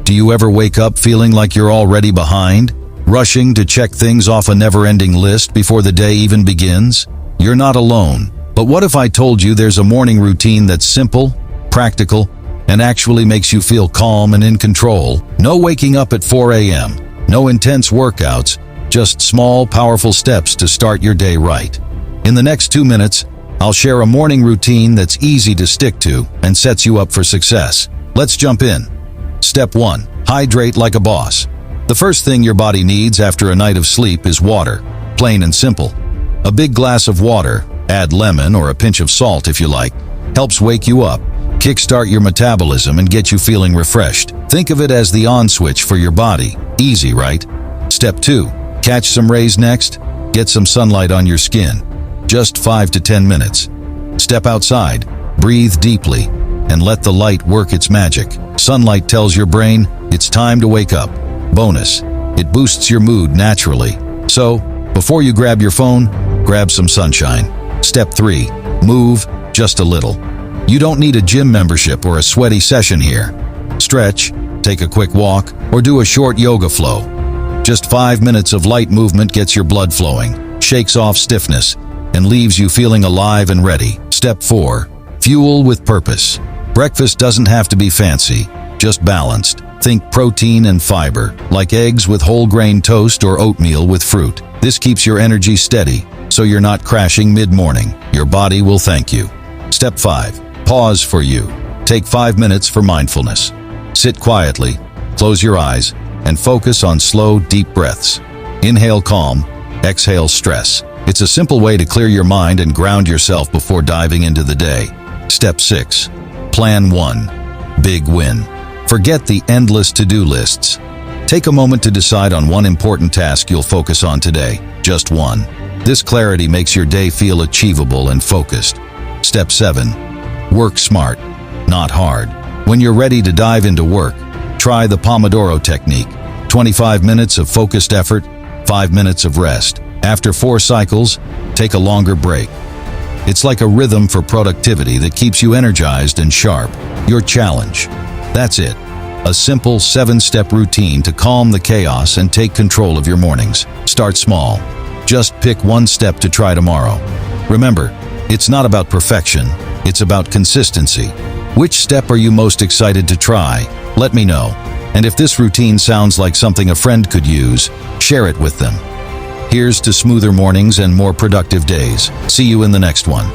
Do you ever wake up feeling like you're already behind? Rushing to check things off a never-ending list before the day even begins? You're not alone. But what if I told you there's a morning routine that's simple, practical, and actually makes you feel calm and in control? No waking up at 4 a.m., no intense workouts, just small, powerful steps to start your day right. In the next 2 minutes, I'll share a morning routine that's easy to stick to and sets you up for success. Let's jump in. Step 1. Hydrate like a boss. The first thing your body needs after a night of sleep is water, plain and simple. A big glass of water, add lemon or a pinch of salt if you like, helps wake you up, kickstart your metabolism and get you feeling refreshed. Think of it as the on switch for your body. Easy, right? Step 2. Catch some rays next. Get some sunlight on your skin. Just 5 to 10 minutes. Step outside, breathe deeply, and let the light work its magic. Sunlight tells your brain it's time to wake up. Bonus, it boosts your mood naturally. So, before you grab your phone, grab some sunshine. Step 3. Move just a little. You don't need a gym membership or a sweaty session here. Stretch, take a quick walk, or do a short yoga flow. Just 5 minutes of light movement gets your blood flowing, shakes off stiffness, and leaves you feeling alive and ready. Step 4. Fuel with purpose. Breakfast doesn't have to be fancy, just balanced. Think protein and fiber, like eggs with whole grain toast or oatmeal with fruit. This keeps your energy steady, so you're not crashing mid-morning. Your body will thank you. Step 5. Pause for you. Take 5 minutes for mindfulness. Sit quietly, close your eyes, and focus on slow, deep breaths. Inhale calm, exhale stress. It's a simple way to clear your mind and ground yourself before diving into the day. Step 6. Plan 1. Big win. Forget the endless to-do lists. Take a moment to decide on one important task you'll focus on today. Just one. This clarity makes your day feel achievable and focused. Step 7. Work smart, not hard. When you're ready to dive into work, try the Pomodoro technique. 25 minutes of focused effort, 5 minutes of rest. After 4 cycles, take a longer break. It's like a rhythm for productivity that keeps you energized and sharp. Your challenge. That's it. A simple 7-step routine to calm the chaos and take control of your mornings. Start small. Just pick one step to try tomorrow. Remember, it's not about perfection, it's about consistency. Which step are you most excited to try? Let me know. And if this routine sounds like something a friend could use, share it with them. Here's to smoother mornings and more productive days. See you in the next one.